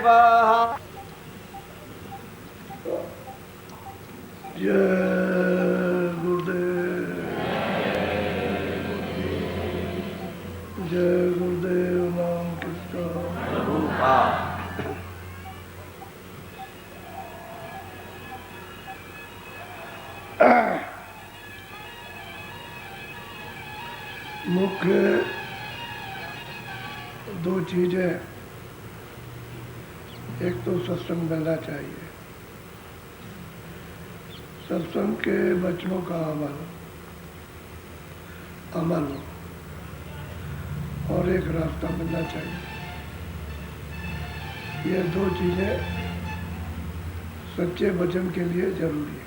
जय गुरुदेव, जय गुरुदेव। नाम किसका? मुख्य दो चीजें, एक तो सत्संग मिलना चाहिए, सत्संग के वचनों का अमल और एक रास्ता मिलना चाहिए। ये दो चीजें सच्चे वचन के लिए जरूरी है।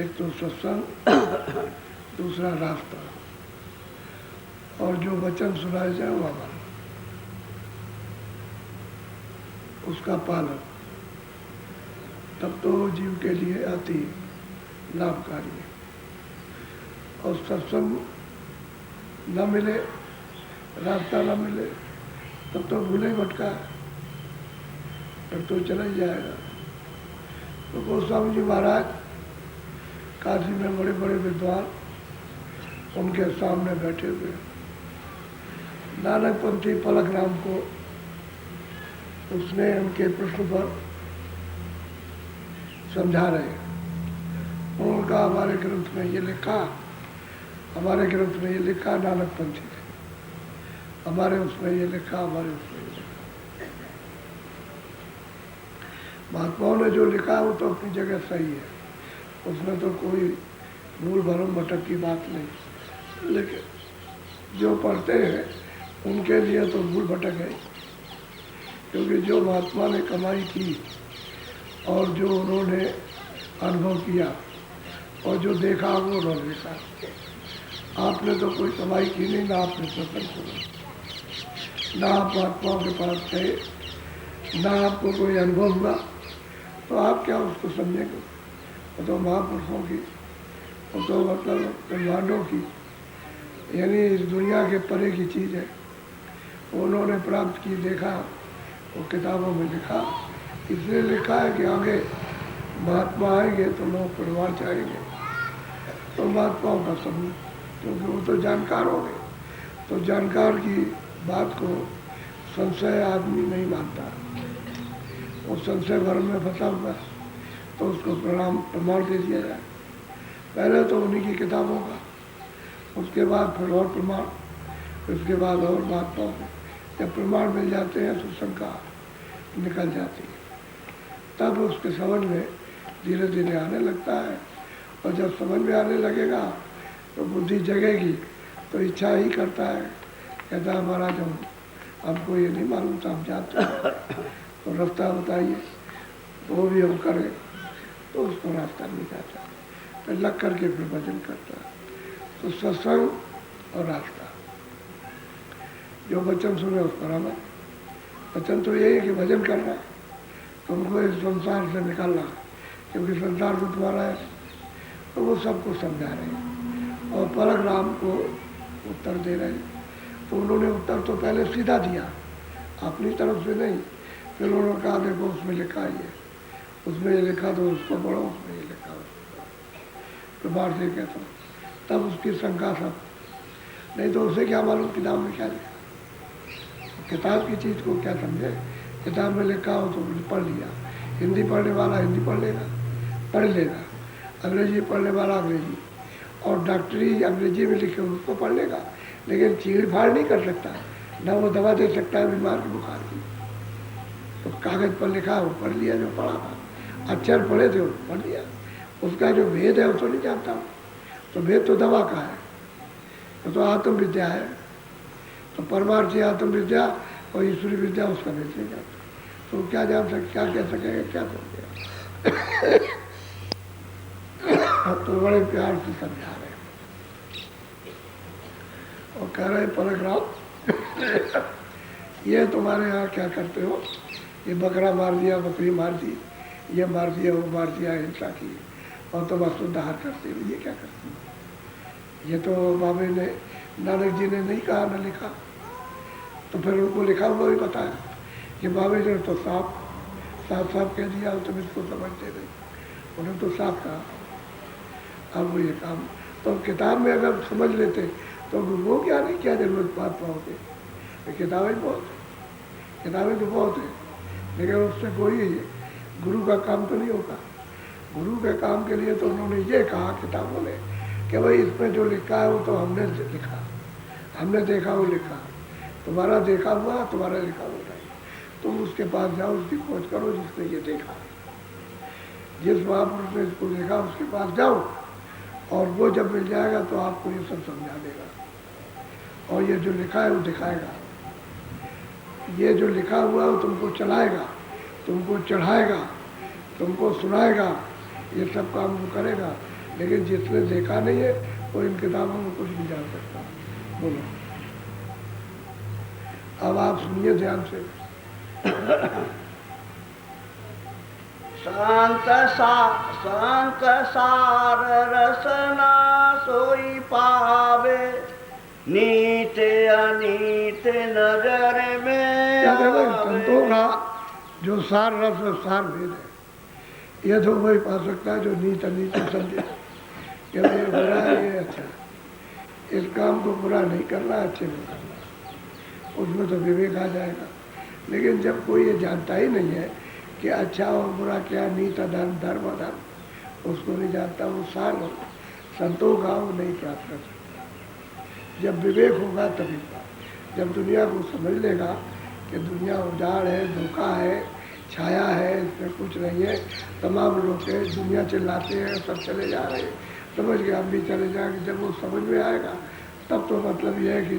एक तो सत्संग, दूसरा रास्ता, और जो वचन सुनाए जाए वो अमल, उसका पालन, तब तो जीव के लिए अति लाभकारी है। और सत्संग न मिले, रास्ता न मिले, तब तो भूले भटका है, फिर तो चला ही जाएगा। तो गोस्वामी जी महाराज काशी में बड़े बड़े विद्वान उनके सामने बैठे हुए, नानक पंथी पलक राम को उसने उनके प्रश्न पर समझा रहे। उनका हमारे ग्रंथ में ये लिखा, हमारे ग्रंथ में ये लिखा नानक पंथी ने, हमारे उसमें ये लिखा, हमारे उसमें ये लिखा। महात्माओं ने जो लिखा वो तो अपनी जगह सही है, उसमें तो कोई भूल भरम भटक की बात नहीं, लेकिन जो पढ़ते हैं उनके लिए तो भूल भटक है। क्योंकि जो महात्मा ने कमाई की और जो उन्होंने अनुभव किया और जो देखा वो उन्होंने देखा। आपने तो कोई कमाई की नहीं, ना आपने सत्संग सुना, ना आप महात्माओं के पास गए, ना आपको कोई अनुभव हुआ, तो आप क्या उसको समझेंगे? वो तो महापुरुषों की, वो तो मतलब ब्रह्मांडों की, यानी इस दुनिया के परे की चीज़ है। उन्होंने प्राप्त की, देखा, वो किताबों में लिखा। इसलिए लिखा है कि आगे महात्मा आएंगे तो लोग प्रमाण चाहेंगे, तो महात्माओं का समूह, क्योंकि वो तो जानकार हो गए। तो जानकार की बात को संशय आदमी नहीं मानता, वो संशय भर में फंसा हुआ, तो उसको प्रमाण दे दिया जाए। पहले तो उन्हीं की किताबों का, उसके बाद फिर और प्रमाण, उसके बाद और महात्माओं को। जब प्रमाण मिल जाते हैं तो शंका निकल जाती है, तब उसके समझ में धीरे धीरे आने लगता है। और जब समझ में आने लगेगा तो बुद्धि जगेगी, तो इच्छा ही करता है, कहता है महाराज हमको ये नहीं मालूम था, हम जानते हैं, तो रास्ता बताइए। तो वो भी हम करें तो उसको रास्ता नहीं जाता, फिर लग करके फिर भजन करता है। तो सत्संग और रास्ता, जो वचन सुने उस पर अमल। वचन तो यही है कि भजन करना, तुमको इस संसार से निकालना, क्योंकि संसार तो तुम्हारा है। तो वो सबको समझा रहे हैं और पलक राम को उत्तर दे रहे हैं। तो उन्होंने उत्तर तो पहले सीधा दिया, अपनी तरफ से नहीं। फिर उन्होंने कहा देखो उसमें लिखा है, उसमें ये लिखा तो उसको पढ़ो, उसमें ये लिखा प्रमाण से कहता हूँ। तब उसकी शंका सब, नहीं तो उसे क्या मालूम किताब में क्या लिखा। किताब की चीज़ को क्या समझे, किताब में लिखा हो तो पढ़ लिया। हिंदी पढ़ने वाला हिंदी पढ़ लेगा, पढ़ लेगा, अंग्रेजी पढ़ने वाला अंग्रेजी, और डॉक्टरी अंग्रेजी में लिखे उसको पढ़ लेगा, लेकिन चीड़ फाड़ नहीं कर सकता, ना वो दवा दे सकता है बीमार की, बुखार की। तो कागज़ पर लिखा वो पढ़ लिया, जो पढ़ा था, अक्षर पढ़े थे वो पढ़ लिया। उसका जो भेद है वो तो नहीं जानता। तो भेद तो दवा का है, तो आत्म विद्या है। तो परमार्थी आत्म विद्या और ईश्वरी विद्या उसका भेद नहीं जानता, तो क्या जान सके, क्या कह सकेगा, क्या समझेगा। तो बड़े प्यार से समझा रहे हैं और कह रहे पलक राम ये तुम्हारे यहाँ क्या करते हो, ये बकरा मार दिया, बकरी मार दी, ये मार दिया, वो मार दिया, हिंसा की, और तुम अशुद्धार करते हो, ये क्या करते हो? ये तो बाबे ने, नानक जी ने नहीं कहा, न लिखा। तो फिर उनको लिखा हुआ भी बताया कि बाबेजर तो साफ कह दिया, तुम इसको समझते नहीं, उन्हें तो साफ कहा। अब वो ये काम तो किताब में अगर समझ लेते तो वो क्या नहीं, क्या जरूरत बात पाओगे, किताबें बहुत है, किताबें तो बहुत है, लेकिन उससे कोई गुरु का काम तो नहीं होगा। गुरु के काम के लिए तो उन्होंने ये कहा किताबों ने कि भाई इसमें जो लिखा है वो तो हमने लिखा, हमने देखा वो लिखा, तुम्हारा देखा हुआ तुम्हारा लिखा हुआ नहीं, तुम उसके पास जाओ, उसकी खोज करो जिसने ये देखा, जिस महापुरुष ने इसको देखा उसके पास जाओ, और वो जब मिल जाएगा तो आपको ये सब समझा देगा, और ये जो लिखा है वो दिखाएगा, ये जो लिखा हुआ है वो तुमको चलाएगा, तुमको चढ़ाएगा, तुमको सुनाएगा, ये सब काम वो करेगा। लेकिन जिसने देखा नहीं है वो इन किताबों में कुछ नहीं जान सकता। बोलो, अब आप सुनिए ध्यान से। शांत सार रसना सोई पावे, नीत अनीत नजर में क्या देखो, संतों का जो सार रस और सार भेद है, यह तो वही पा सकता है जो नीत अनीत समझे कि ये बुरा है ये अच्छा, इस काम को बुरा नहीं करना, अच्छे में करना, उसमें तो विवेक आ जाएगा। लेकिन जब कोई ये जानता ही नहीं है कि अच्छा और बुरा क्या, नीत अधर्म धर्म अधर्म, उसको नहीं जानता, वो सार संतों का वो नहीं प्राप्त कर सकता। जब विवेक होगा तभी, जब दुनिया को समझ लेगा कि दुनिया उजाड़ है, धोखा है, छाया है, इसमें कुछ नहीं है, तमाम लोग हैं, दुनिया चिल्लाते हैं, सब चले जा रहे हैं, समझ के हम भी चले जाएंगे। जब वो समझ में आएगा तब तो मतलब यह है कि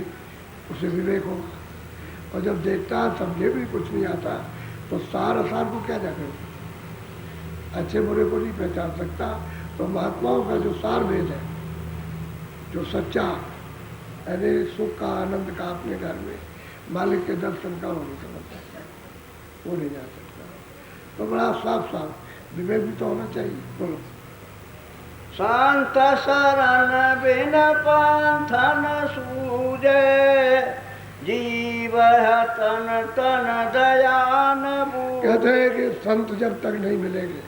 उसे विवेक होगा। और जब देखता है समझे भी कुछ नहीं आता तो सार असार को क्या जाकर, अच्छे बुरे को नहीं पहचान सकता। तो महात्माओं का जो सार भेद है, जो सच्चा यानी सुख का आनंद का अपने घर में मालिक के दर्शन का, वो नहीं समझ सकता, वो नहीं जा सकता। तो बड़ा साफ साफ विवेक भी तो होना चाहिए। बोलो, शांत शरण बिन पंथन सूझे, जीव तन तन दयान बूझे। कहते हैं कि संत जब तक नहीं मिलेंगे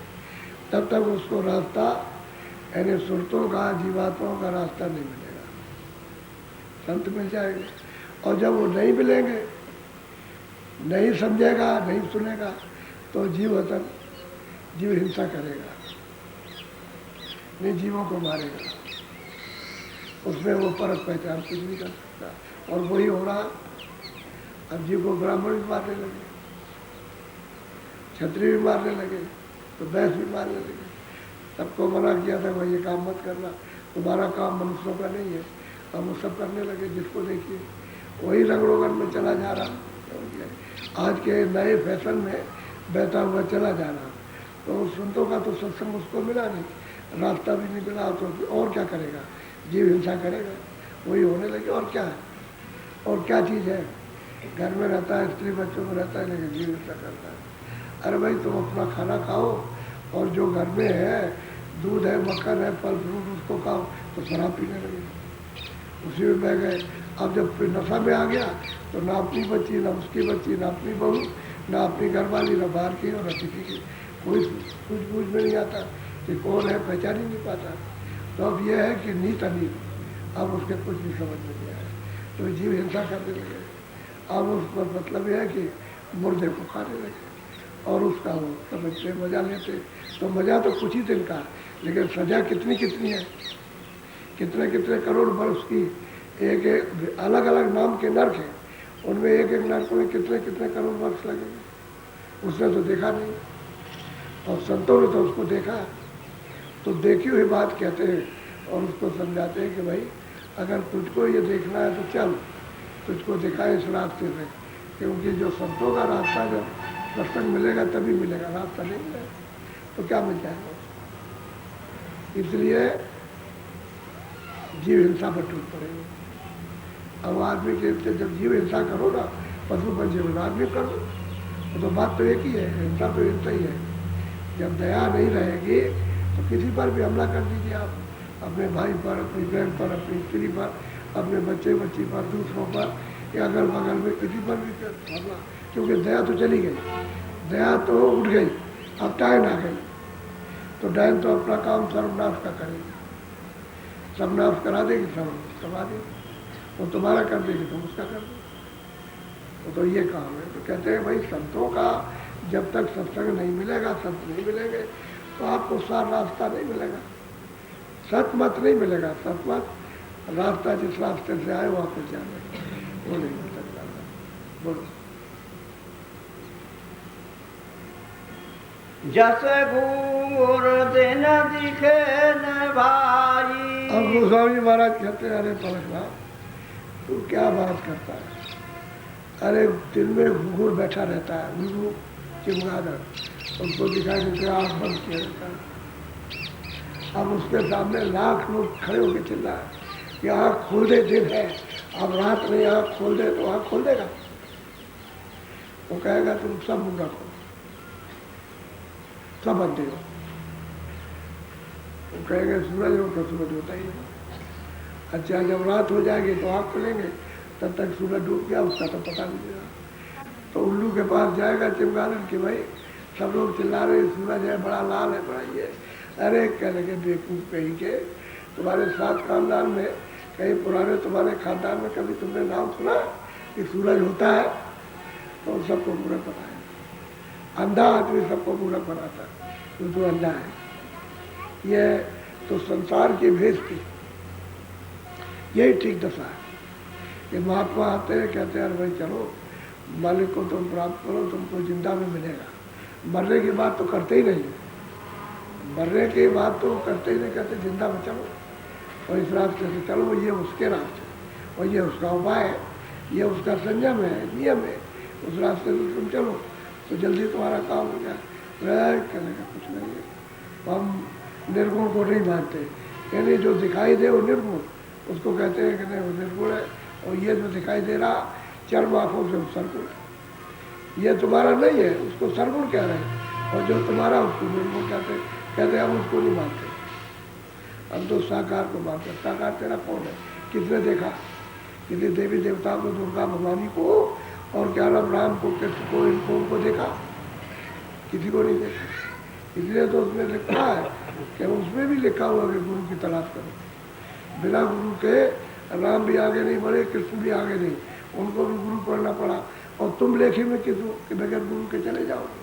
तब तक उसको रास्ता, यानी सुरतों का, जीवात्माओं का रास्ता नहीं मिलेगा। संत मिल जाएंगे, और जब वो नहीं मिलेंगे, नहीं समझेगा, नहीं सुनेगा, तो जीव हिंसा करेगा, नहीं जीवों को मारेगा, उसमें वो परख पहचान कुछ नहीं कर सकता। और वही हो रहा, अब जीव को ब्राह्मण भी मारने लगे, क्षत्रिय भी मारने लगे, तो वैश्य भी मारने लगे। सबको मना किया था भाई ये काम मत करना, तुम्हारा काम मनुष्यों का नहीं है, अब वो सब करने लगे। जिसको देखिए वही रंगरोगन में चला जा रहा, आज के नए फैशन में बहता हुआ चला जा रहा। तो संतों का तो सत्संग उसको मिला नहीं, रास्ता भी नहीं मिला, तो और क्या करेगा, जीव हिंसा करेगा, वही होने लगे। और क्या है, और क्या चीज़ है, घर में रहता है, स्त्री बच्चों में रहता है, लेकिन जीव हिंसा करता है। अरे भाई तुम अपना खाना खाओ, और जो घर में है दूध है, मक्खन है, फल फ्रूट, उसको खाओ, तो शराब पीने लगे, उसी में बह गए। अब जब फिर नशा में आ गया तो ना अपनी बच्ची, ना उसकी बच्ची, ना अपनी बहू, ना अपनी घरवाली, ना बाहर की और न किसी की, कोई सूझबूझ में नहीं आता कि कौन है, पहचान ही नहीं पाता। तो अब यह है कि नीत अनीत, अब उसके कुछ भी समझ में नहीं आया, तो जीव हिंसा करने लगे। अब उसका मतलब यह है कि मुर्दे को खाने लगे, और उसका वो समझते मजा लेते। तो मजा तो कुछ ही दिन का, लेकिन सजा कितनी कितनी है, कितने कितने करोड़ वर्ष की, एक एक अलग अलग नाम के नर्क हैं, उनमें एक एक नर्क में कितने कितने करोड़ वर्ष लगेंगे। उसने तो देखा नहीं, और संतों ने तो उसको देखा। तो देखी हुई बात कहते हैं और उसको समझाते हैं कि भाई अगर तुझको ये देखना है तो चल, तुझको दिखाए इस रास्ते से, क्योंकि जो संतों का रास्ता, जब सत्संग मिलेगा तभी मिलेगा, रास्ता नहीं मिलेगा तो क्या मिल जाएगा। इसलिए जीव हिंसा पर टूट पड़ेगी। अब आदमी के जब जीव हिंसा करो ना, पशु पर जीवन आदमी करो, तो बात तो एक ही है, हिंसा तो हिंसा ही है। जब दया नहीं रहेगी तो किसी पर भी हमला कर दीजिए आप, अपने भाई पर, अपनी बहन पर, अपनी स्त्री पर, अपने बच्चे बच्ची पर, दूसरों पर, या अगल बगल में किसी पर भी हमला, क्योंकि दया तो चली गई, दया तो उठ गई, अब डायन आ गई। तो डायन तो अपना काम सर्वनाश का करेगी, सर्वनाश करा देगी, सब करवा देगी। वो तुम्हारा कर देगी तुम उसका कर दो। तो ये काम है। तो कहते हैं भाई संतों का जब तक सत्संग नहीं मिलेगा, संत नहीं मिलेंगे, तो आपको सारा रास्ता नहीं मिलेगा, सतमत नहीं मिलेगा। सतमत रास्ता जिस रास्ते से आए वहाँ पर जाने, वो नहीं मिल सकता। बोलो। जस घूर दिन दिखे न भाई। अब गोस्वामी महाराज कहते हैं, अरे पलटना तू क्या बात करता है? अरे दिन में घूर बैठा रहता है, घूर चिमगादड़, उनको दिखाई देते आँख बंद किया रहता है। अब उसके सामने लाख लोग खड़े होकर चिल्लाए कि आँख खोल दे, दिन है, अब रात नहीं, आँख खोल दे। तो आँख खोल देगा? वो कहेगा तुम सब मुँह रखो, सब अंधे हो। वो कहेंगे सूरज हो तो सूरज होता ही है। अच्छा जब रात हो जाएगी तो आँख खुलेंगे, तब तक सूरज डूब गया, उसका तो पता नहीं चला। तो उल्लू के पास जाएगा चिमगादड़ कि भाई सब लोग चिल्ला रहे सूरज है, बड़ा लाल है, बड़ा ये। अरे कह लगे बेवकूफ कहीं के, तुम्हारे साथ खानदान में कहीं पुराने तुम्हारे खानदान में कभी तुमने नाम सुना कि सूरज होता है? तो सबको पूरा पता है। अंधा आदमी सबको पूरा बनाता है, वो तो अंधा है। ये तो संसार की भेज थी, यही ठीक दशा है कि महात्मा आते हैं, कहते हैं अरे भाई चलो मालिक को तुम प्राप्त करो, तुमको जिंदा में मिलेगा। मरने की बात तो करते ही नहीं, मरने की बात तो करते ही नहीं, कहते जिंदा में चलो और इस रास्ते से चलो, ये उसके रास्ते और ये उसका उपाय है, ये उसका संयम है, नियम है, उस रास्ते से तुम चलो तो जल्दी तुम्हारा काम हो जाए। कहने का कुछ नहीं है, हम निर्गुण को नहीं मानते, यानी जो दिखाई दे वो निर्गुण, उसको कहते हैं कि नहीं वो निर्गुण है, और ये जो दिखाई दे रहा चर्म आँखों से सरगुण, ये तुम्हारा नहीं है, उसको सरगुण कह रहे हैं, और जो तुम्हारा उसको निर्गुण कहते हम उसको नहीं मानते, हम तो साकार को मानते। साकार तेरा कौन है? किसने देखा? किसी देवी देवता को, दुर्गा भवानी को, और क्या राम को, कृष्ण को, इनको देखा? किसी को नहीं देखा। इसलिए तो उसमें लिखा है कि उसमें भी लिखा हुआ कि गुरु की तलाश करो। बिना गुरु के राम भी आगे नहीं बढ़े, कृष्ण भी आगे नहीं, उनको भी गुरु पढ़ना पड़ा। और तुम लेखी में किसो कि बगैर गुरु के चले जाओगे,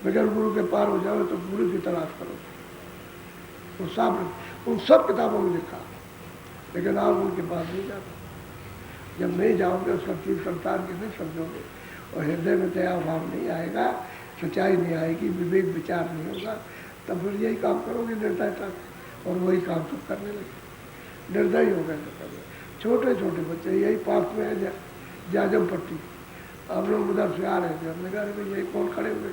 बगैर गुरु के पार हो जाओगे, तो गुरु की तलाश करो। तो साफ उन सब किताबों में लिखा, लेकिन आप उनके पास नहीं जाते। जब नहीं जाओगे, सच्ची संसार की नहीं समझोगे, और हृदय में दया भाव नहीं आएगा, सच्चाई नहीं आएगी, विवेक विचार नहीं होगा, तब फिर यही काम करोगे निर्दयता से, और वही काम सब करने लगे। निर्दयी हो गए तो छोटे छोटे बच्चे, यही पास में है जाजम पट्टी, हम लोग उधर से आ रहे थे, हमने कहा भाई यही कौन खड़े हुए?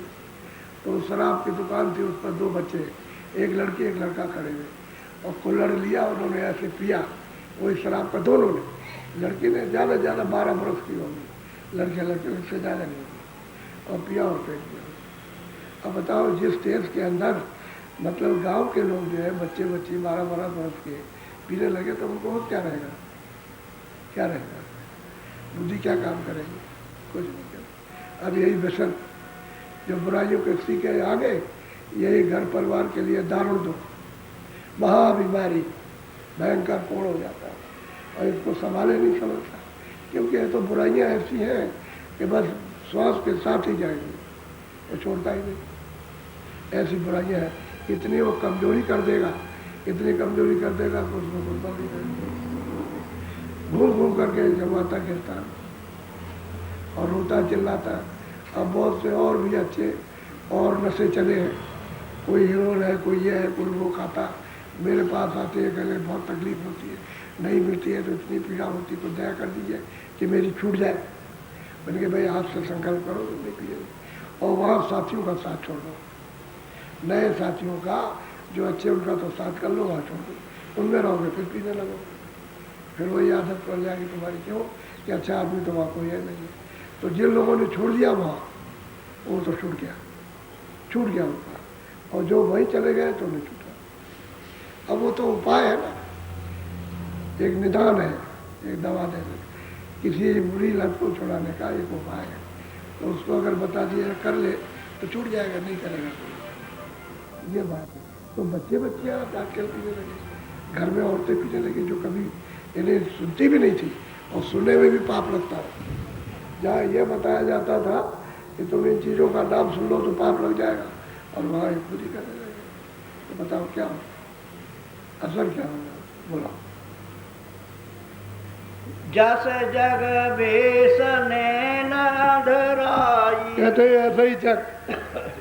तो शराब की दुकान थी, उस पर दो बच्चे, एक लड़की एक लड़का खड़े हुए, और कुल्हड़ लिया, उन्होंने ऐसे पिया वही शराब का, दोनों ने। लड़की ने ज़्यादा 12 बरस की होगी, लड़के उससे ज़्यादा नहीं होगी, और पिया और फेंक दिया। अब बताओ जिस देश के अंदर मतलब गांव के लोग जो है बच्चे 12 बरस के पीने लगे, तो उनको वो क्या रहेगा? क्या रहेगा? बुद्धि क्या काम करेगी? कुछ नहीं करेगी। अब यही व्यसन जो बुराइयों के सीखे आगे, यही घर परिवार के लिए दारुण दुख, महाबीमारी, भयंकर पूर्ण हो जाता है, और इसको संभाले नहीं समझता, क्योंकि ये तो बुराइयां ऐसी हैं कि बस श्वास के साथ ही जाएंगी, वो छोड़ता ही नहीं। ऐसी बुराइयां हैं, इतनी वो कमजोरी कर देगा, इतनी कमजोरी कर देगा कि उसको गुणता नहीं करेगा। घूम घूम करके जमाता गिरता और रोता चिल्लाता। अब बहुत से और भी अच्छे और नशे चले हैं, कोई हीरोइन है, कोई ये है, कोई वो खाता, मेरे पास आते हैं, कहने बहुत तकलीफ होती है, नहीं मिलती है तो इतनी पीड़ा होती, तो दया कर दीजिए कि मेरी छूट जाए। मैंने कहा भाई आज से संकल्प करो तो नहीं पिए, और वहाँ साथियों का साथ छोड़ दो, नए साथियों का जो अच्छे उनका तो साथ कर लो, वहाँ छोड़ दो, उनमें रहोगे फिर पीने लगो, फिर वही आदत पड़ जाएगी तुम्हारी। क्यों कि अच्छा आदमी तो वहाँ कोई है नहीं। तो जिन लोगों ने छोड़ दिया वहाँ, वो तो छूट गया उनका, और जो वहीं चले गए तो नहीं छूटा। अब वो तो उपाय है ना, एक निदान है, एक दवा देने, किसी बुरी लत को छुड़ाने का एक उपाय है, तो उसको अगर बता दिया कर ले तो छूट जाएगा, नहीं करेगा तो ये बात है। तो बच्चे आजकल पीने लगे, घर में औरतें पीने लगी जो कभी इन्हें सुनती भी नहीं थी और सुनने में भी पाप लगता है। जहाँ यह बताया जाता था कि तुम इन चीज़ों का नाम सुन लो तो पाप लग जाएगा, और वहाँ ये खुद ही करने लगे। तो बताओ क्या हो, असर क्या होगा, बोला। जस जग बेसने न धराई। कहते हैं ऐसे ही चक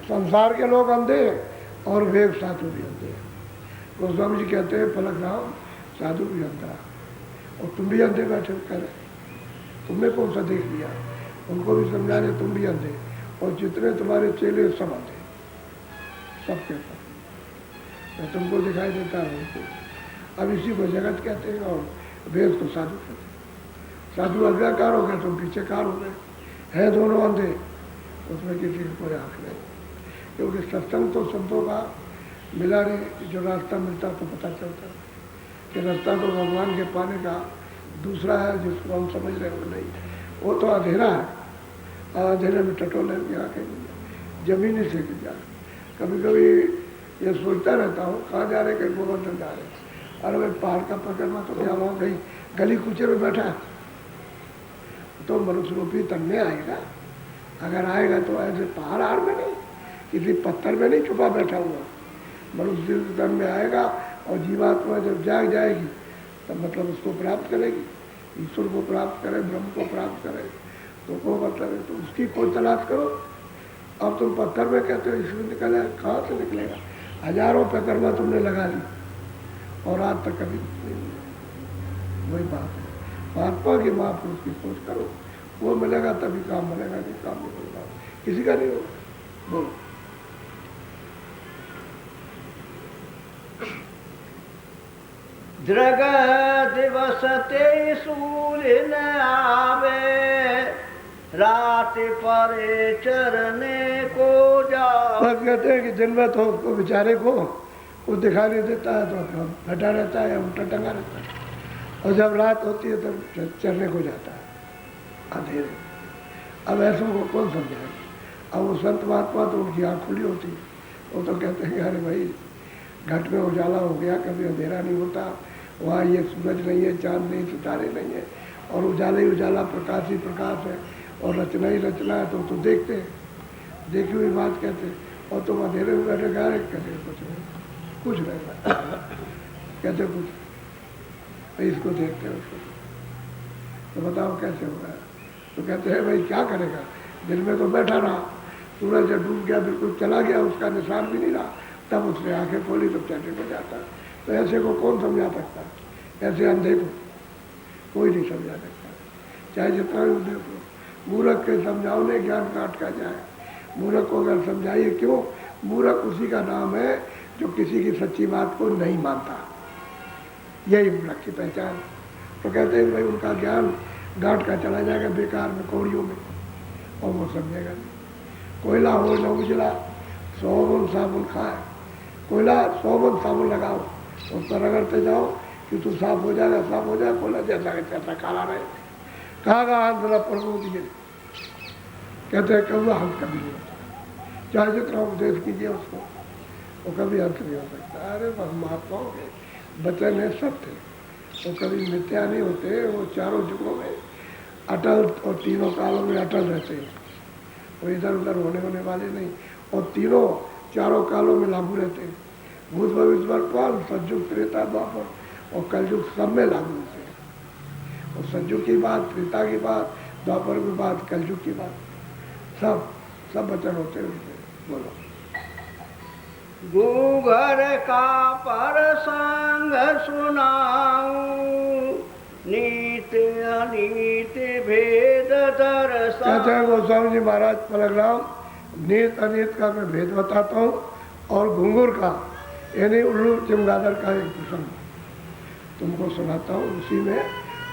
संसार के लोग अंधे और वेद साधु भी अंधे। गोस्वामी जी कहते हैं पलक राम साधु भी अंधा और तुम भी अंधे बैठे कर, तुमने कौन सा देख लिया, उनको भी समझा रहे तुम भी अंधे, और जितने तुम्हारे चेले सब अंधे, सबके सब। मैं तुमको दिखाई देता है उनको। अब इसी को जगत कहते हैं और वेद को साधु कहते हैं। साधु आज्ञाकार हो गए, तुम पीछे कार हो गए, हैं दोनों अंधे, उसमें किसी को कोई आँख नहीं। क्योंकि सत्संग तो संतों का मिला नहीं, जो रास्ता मिलता तो पता चलता कि रास्ता तो भगवान के पाने का दूसरा है जिसको हम समझ रहे हो नहीं, वो तो अंधेरा है। अंधेरे में टटोले के आके जमीन से गिर जा। कभी कभी ये सोचता रहता हूँ कहाँ जा रहे, कहीं गोवर्धन जा रहे, अरे भाई पहाड़ का पकड़ना तो क्या वहाँ कहीं गली कूचे में बैठा है तो मनुष्य रूपी तन में आएगा। अगर आएगा तो ऐसे पहाड़ आड़ में नहीं, किसी पत्थर में नहीं छुपा बैठा हुआ, मनुष्य तन में आएगा। और जीवात्मा जब जाग जाएगी तब मतलब उसको प्राप्त करेगी, ईश्वर को प्राप्त करे, ब्रह्म को प्राप्त करे, तो को मतलब है तो उसकी कोई तलाश करो। अब तुम पत्थर में कहते हो ईश्वर निकले, कहाँ से निकलेगा? हजारों पैकरमा तुमने लगा ली और आज तक कभी नहीं मिला। वही बात है, महात्मा की महापुरुष की खोज करो, वो मिलेगा तभी काम बनेगा, नहीं काम नहीं बनेगा, किसी का नहीं होगा। बोलो। दृग दिवस ते सूर्य न आवे, रात परे चरने को जाओ। बस कहते हैं कि दिन में तो उसको बेचारे को कुछ दिखाई नहीं देता है तो बैठा रहता है, उल्टा टंगा रहता है, और जब रात होती है तब चरने को जाता है अंधेरे। अब ऐसों को कौन समझाएगा? अब वो संत महात्मा तो उनकी आँख खुली होती है, वो तो कहते हैं अरे भाई घट में उजाला हो गया, कभी अंधेरा नहीं होता, वहाँ ये सूरज नहीं है, चांद नहीं, सितारे नहीं है, और उजाला ही उजाला, प्रकाश ही प्रकाश है, और रचना ही रचना है, तो देखते हैं, देखी हुई बात कहते हैं। और तुम अंधेरे में बैठे गा रहे, कहते कुछ नहीं कहते कुछ, इसको देखते हैं उसको, तो बताओ कैसे हो रहा है? तो कहते हैं भाई क्या करेगा, दिन में तो बैठा रहा, सूरज जब डूब गया बिल्कुल चला गया, उसका निशान भी नहीं रहा, तब उसने आंखें खोली तो चढ़ने को जाता। तो ऐसे को कौन समझा सकता? ऐसे अंधे को कोई नहीं समझा सकता, चाहे जितना भी देखो। मूर्ख के समझाओ ने ज्ञान काट का जाए, मूर्ख को अगर समझाइए क्यों? मूर्ख उसी का नाम है जो किसी की सच्ची बात को नहीं मानता, यही मूर्ख की पहचान। तो कहते हैं भाई उनका ज्ञान गांठ का चला जाएगा बेकार में, कौड़ियों में, और वो समझेगा नहीं। कोयला हो न उजला 100 बुन साबुन खाए, कोयला 100 बुन साबुन लगाओ, उस पर रगड़ते जाओ कि तू साफ हो जाएगा, साफ हो जाएगा, कोयला जैसा कैसा काला रहे। कहाँ का हाथ जरा प्रभु दिए, कहते हैं कभी हंस कभी नहीं होता, चाहे जितना उपदेश कीजिए उसको, वो कभी हंस नहीं हो सकता। अरे महात्माओं के वचन है सत्य, वो कभी मिथ्या नहीं होते, वो चारों युगों में अटल और तीनों कालों में अटल रहते हैं, वो इधर उधर होने वाले नहीं, और तीनों चारों कालों में लागू रहते हैं। भूत भविष्य वर्तमान, सतयुग त्रेता द्वापर और कलयुग सब में लागू होते हैं। और सतयुग की बात, त्रेता की बात, द्वापर की बात, कलयुग की बात, सब वचन होते हैं उनसे। बोलो। गूगर का प्रसंग सुनाऊं, नीत अनीत भेद दर्शन। कहते हैं गोस्वामी जी महाराज पलगराम, नीत अनीत का मैं भेद बताता हूँ, और घुंघुर का यानी उल्लू चमगादड़ का एक प्रसंग तुमको सुनाता हूँ, उसी में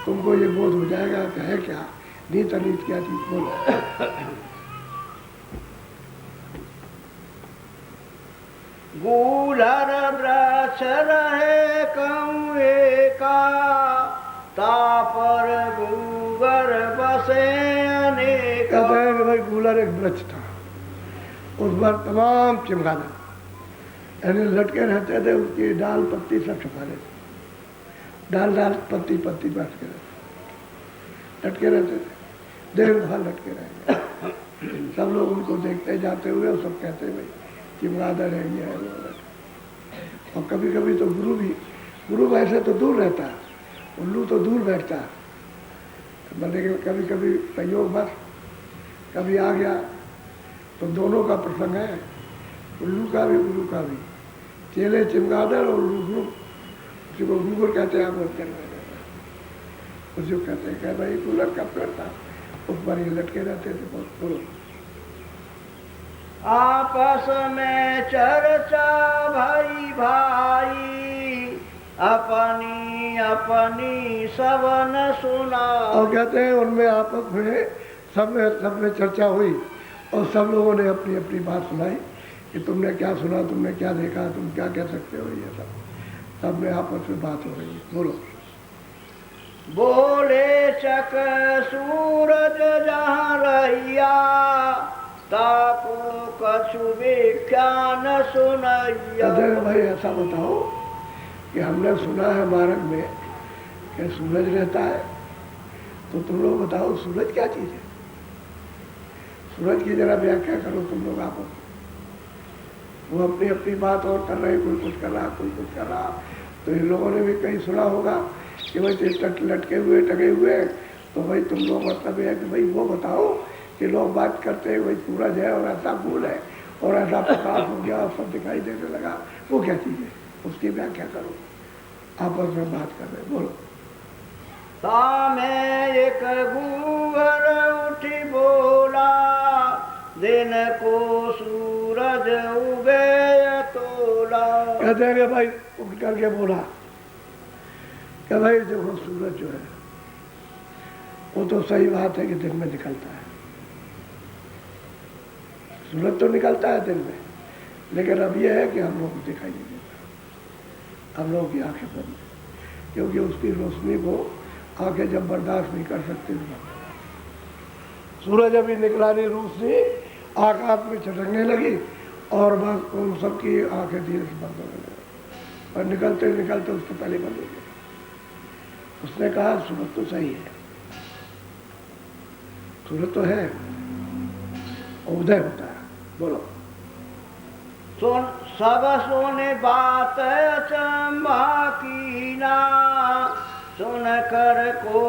तुमको ये बोध हो जाएगा कि है क्या नीत अनीत क्या चीज। बोलो। गूढ़र वृक्ष रहे कौए का, तापर गूगर बसे अनेक। कहते हैं कि भाई गूलर एक वृक्ष था, उस पर तमाम चमगादड़ यानी लटके रहते थे, उसकी डाल पत्ती सब छुपा लेते, डाल डाल पत्ती पत्ती बैठ के लटके रहते थे, देर भर लटके रहेंगे। सब लोग उनको देखते जाते हुए और सब कहते भाई चमगादड़ है, ये है वो है। और कभी कभी तो गुरु वैसे तो दूर रहता है, उल्लू तो दूर बैठता है, लेकिन कभी कभी संयोग बस कभी आ गया तो दोनों का प्रसंग है, उल्लू का भी गुरु का भी। चेले चमगादड़ और उल्लू गुरु, उसी को घूंघर कहते हैं, आप उसको कहते हैं कि भाई गूलर का पेड़ था, उस पर ये लटके रहते थे। बहुत बोलो। आपस में चर्चा भाई भाई, अपनी अपनी सबन सुना। और कहते हैं उनमें आपस में सब में चर्चा हुई और सब लोगों ने अपनी अपनी बात सुनाई कि तुमने क्या सुना, तुमने क्या देखा, तुम क्या कह सकते हो, ये सब में आपस में बात हो रही है। बोलो। बोले चक सूरज जहाँ रहिया, ताको कछु विख्यान सुनैया। कहते हैं भाई ऐसा बताओ कि हमने सुना है मार्ग में कि सूरज रहता है, तो तुम लोग बताओ सूरज क्या चीज़ है, सूरज की जरा व्याख्या करो तुम लोग आपस में। वो अपनी अपनी बात और कर रहे, कोई कुछ कर रहा, कोई कुछ कर रहा। तो इन लोगों ने भी कहीं सुना होगा कि भाई लटके हुए टके हुए, तो भाई तुम लोग मतलब ये है कि भाई वो बताओ कि लोग बात करते हैं भाई सूरज है और ऐसा फूल है और ऐसा प्रकाश हो गया और सब दिखाई देने लगा, वो क्या चीज़ है, उसकी व्याख्या करो। आपस में बात कर रहे, बोलो। सामे एक गूंगर उठी बोला, दिन को सूरज उगे तोला। कहते हैं कि भाई उठ करके बोला कि भाई देखो सूरज जो है वो तो सही बात है कि दिन में निकलता है, सूरज तो निकलता है दिन में, लेकिन अब यह है कि हम लोग को दिखाई नहीं देता, हम लोगों की आंखें बंद है, क्योंकि उसकी रोशनी को आंखें जब बर्दाश्त नहीं कर सकती तो सूरज अभी निकला नहीं, रोशनी आकाश में चटकने लगी और बस उन सबकी आंखें धीरे से बंद होने लगी और निकलते निकलते उससे पहले बंद हो गई। उसने कहा सूरज तो सही है, सूरज तो है, उदय होता है। बोलो। सब सुने बात अचंभा कीना, सुन कर को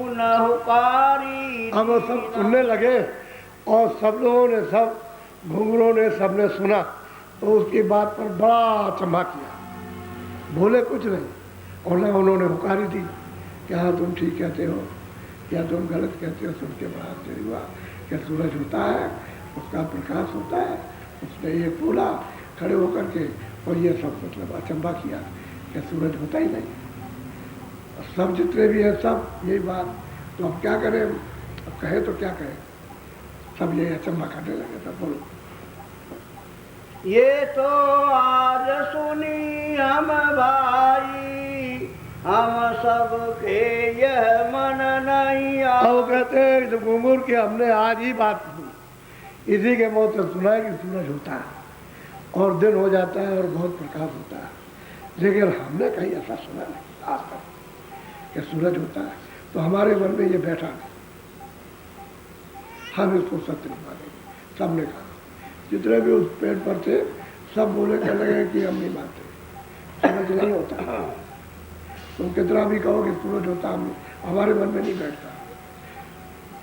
न हुकारी। अब वो सब सुनने लगे और सब लोगों ने, सब घुंघरों ने, सबने सुना तो उसकी बात पर बड़ा अचंभा किया, बोले कुछ नहीं और ना उन्होंने हुकारी दी कि हाँ तुम ठीक कहते हो या तुम गलत कहते हो। सुन के बड़ा आश्चर्य हुआ कि सूरज होता है, उसका प्रकाश होता है। उसने ये बोला खड़े होकर के और ये सब मतलब अचंभा किया कि सूरज होता ही नहीं। सब जितने भी हैं सब यही बात, तो अब क्या करें, अब कहे तो क्या कहें, सब ये अचंभा करने लगे। सब बोलो। ये तो आज सुनी हम भाई, हम सब के यह मन नहीं आ। अब कहते हैं तो घुंघरू की हमने आज ही बात सुनी, इसी के मुँह से सुना है कि सूरज होता है और दिन हो जाता है और बहुत प्रकाश होता है, लेकिन हमने कहीं ऐसा सुना नहीं आज तक कि सूरज होता है। तो हमारे मन में ये बैठा नहीं, हम इसको सत्य नहीं मानेंगे। सबने कहा, जितने भी उस पेड़ पर थे सब बोले कहने लगे कि हम नहीं मानते, सूरज नहीं होता। तुम कितना भी कहो कि सूरज होता, हम हमारे मन में नहीं बैठता।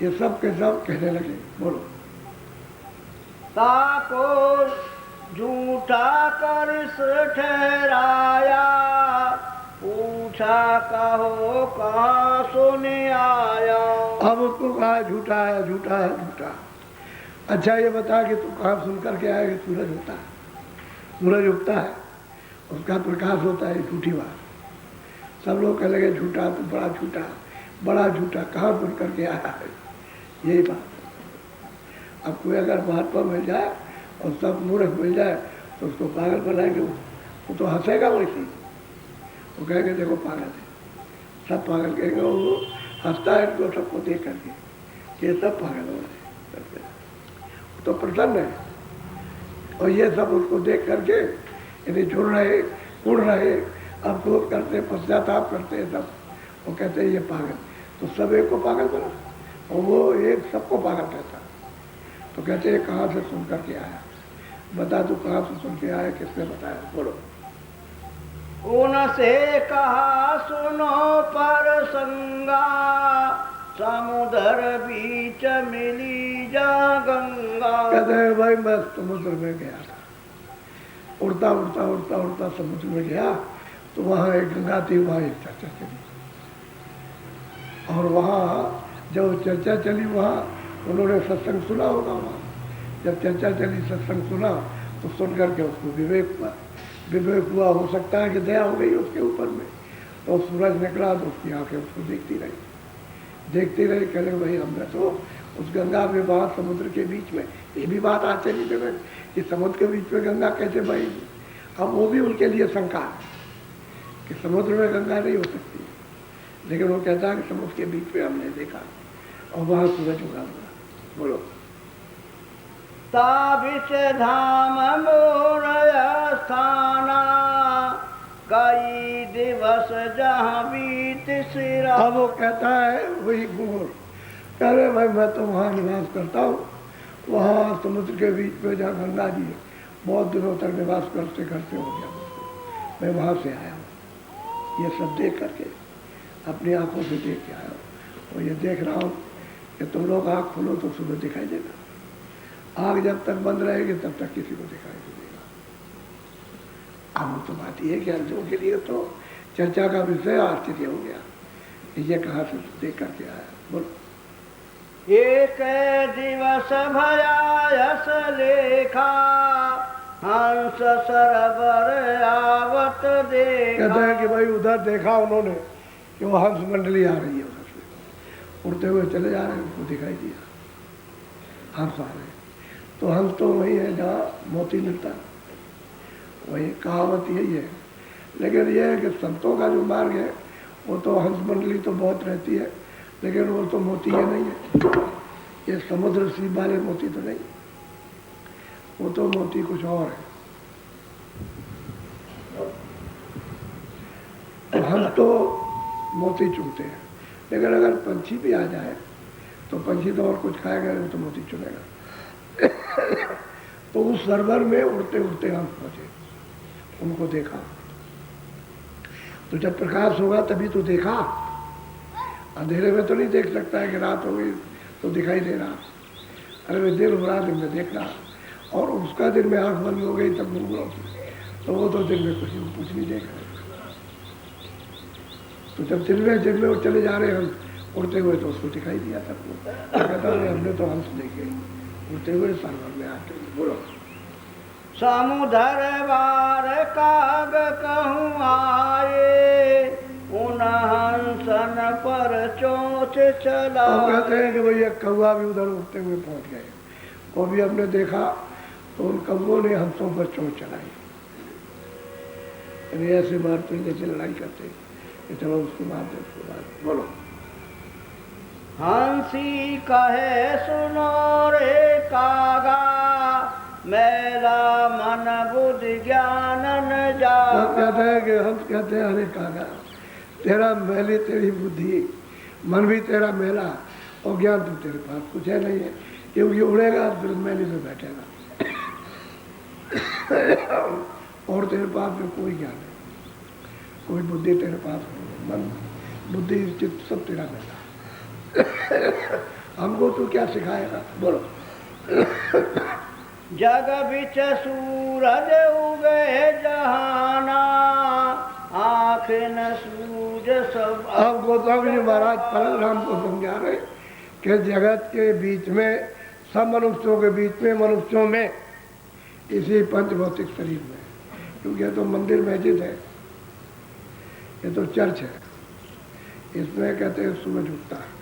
ये सब के सब कहने लगे। बोलो। ताको झूठा कर ठहराया, पूछा कहो कहाँ सुने आया। अब उसको कहा झूठा है, झूठा है, झूठा। अच्छा ये बता कि तू कहाँ सुन करके आया कि सूरज होता है, सूरज उगता है, उसका प्रकाश होता है, झूठी बात। सब लोग कह लगे झूठा, तो बड़ा झूठा, बड़ा झूठा, कहाँ सुन करके आया है, यही बात। अब कोई अगर महात्मा मिल जाए और सब मूर्ख मिल जाए तो उसको पागल बनाएंगे, वो तो हंसेगा वैसे, वो कहेंगे देखो पागल है, सब पागल कहेंगे, वो हंसता है इनको सबको देख करके, ये सब पागल हो रहे हैं। तो प्रसन्न है। और ये सब उसको देख करके यदि जुड़ रहे, उड़ रहे, अफसोस करते, पश्चाताप करते सब, वो कहते हैं ये पागल। तो सब एक को पागल बना और वो एक सबको पागल कहता। तो कहते हैं कहाँ से सुन करके आया, बता तू कहाँ से सुन के आया, किसने बताया, बोलो। उनसे कहा सुनो पर संगा, समुद्र बीच मिली जा गंगा। कहते हैं भाई मैं समुद्र में गया था, उड़ता उड़ता उड़ता उड़ता समुद्र में गया, तो वहाँ एक गंगा थी, वहाँ एक चर्चा चली, और वहाँ जब चर्चा चली वहाँ उन्होंने सत्संग सुना होगा। वहाँ जब चर्चा चली, सत्संग सुना, तो सुन करके उसको विवेक हुआ। विवेक हुआ, हो सकता है कि दया हो गई उसके ऊपर में, तो सूरज निकला तो उसकी आंखें उसको देखती रही, कह भाई हमने तो उस गंगा में वहाँ समुद्र के बीच में, ये भी बात आश्चर्य जनक कि समुद्र के बीच में गंगा कैसे बहेगी। अब वो भी उनके लिए शंका है कि समुद्र में गंगा नहीं हो सकती, लेकिन वो कहता है कि समुद्र के बीच में हमने देखा और वहाँ सूरज उगा हुआ। बोलो। ताबिच धाम मोर स्थाना, कई दिवस जहाँ बीत सिरा। अब वो कहता है वही गुर, कह रहे भाई मैं तो वहाँ निवास करता हूँ, वहाँ समुद्र के बीच में जहाँ गंगा जी है, बहुत दिनों तक निवास करते करते हो गया मुझको, मैं वहाँ से आया हूँ। ये सब देख करके अपनी आंखों से देख के आया हूँ, और ये देख रहा हूँ कि तुम लोग आँख खोलो तो सूरज दिखाई देगा, आँख जब तक बंद रहेगी तब तक किसी को दिखाई नहीं देगा। अब तो बात ये है कि अर्जुन के लिए तो चर्चा का विषय आश्चर्य हो गया, ये कहाँ से देख करके आया। बोलो। एक दिवस भयायस लेखा, हंस सरबर आवत देखा। कहते हैं कि भाई उधर देखा उन्होंने कि वो हंस मंडली आ रही है, उधर से उड़ते हुए चले जा रहे हैं, उनको दिखाई दिया हंस आ रहे हैं। तो हंस तो वही है जहाँ मोती मिलता है, वही कहावत यही है। लेकिन यह है कि संतों का जो मार्ग है वो तो हंस मंडली तो बहुत रहती है, लेकिन वो तो मोती ये नहीं है, ये समुद्र सीप वाले मोती तो नहीं, वो तो मोती कुछ और है। तो हम तो मोती चुनते हैं, लेकिन अगर पंछी भी आ जाए तो पंछी तो और कुछ खाएगा नहीं, तो मोती चुनेगा। तो उस सरवर में उड़ते उड़ते हम पहुंचे, उनको देखा। तो जब प्रकाश होगा तभी तो देखा, अंधेरे में तो नहीं देख सकता है कि रात हो गई तो दिखाई दे रहा। अरे मैं दिन हो रहा, दिन में देख रहा, और उसका दिन में आँख बंद हो गई तब घूम रहा, तो वो तो दिन में कुछ नहीं देख रहे। तो जब दिन में वो चले जा रहे हम उड़ते हुए, तो उसको दिखाई दिया सबको, कहता है हमने तो हंस देखे उड़ते हुए सरवर में आते। बोलो। समुद्र बार काग कहूँ आए, उन हंसन पर चोंच चला। अब कहते हैं कि भैया कौवा भी उधर उड़ते हुए पहुंच गए, वो भी हमने देखा, तो उन कौवों ने हंसों पर चोंच चलाई। ऐसे मारते हैं जैसे लड़ाई करते हैं कि चलो उसको मार दे, उसको मार। बोलो। हंसी कहे सुनो रे कागा, मेरा मन बुद्धि ज्ञान न जा। कहते हैं कि हम कहते हैं अरे कागा, तेरा मैली तेरी बुद्धि, मन भी तेरा मेला, और ज्ञान तो तेरे पास कुछ है नहीं है, क्योंकि उड़ेगा फिर मैली में बैठेगा। और तेरे पास में कोई ज्ञान नहीं, कोई बुद्धि तेरे पास नहीं, मन बुद्धि चित्त सब तेरा मेला। हमको तू क्या सिखाएगा। बोलो। जग बिच सूरज उगे जहाना, आँख न सूझ सब। अब गोस्वामी जी महाराज परशुराम को समझा रहे कि जगत के बीच में, सब मनुष्यों के बीच में, मनुष्यों में, इसी पंच भौतिक शरीर में, क्योंकि ये तो मंदिर मस्जिद है, ये तो चर्च है, इसमें कहते हैं सूरज उगता है,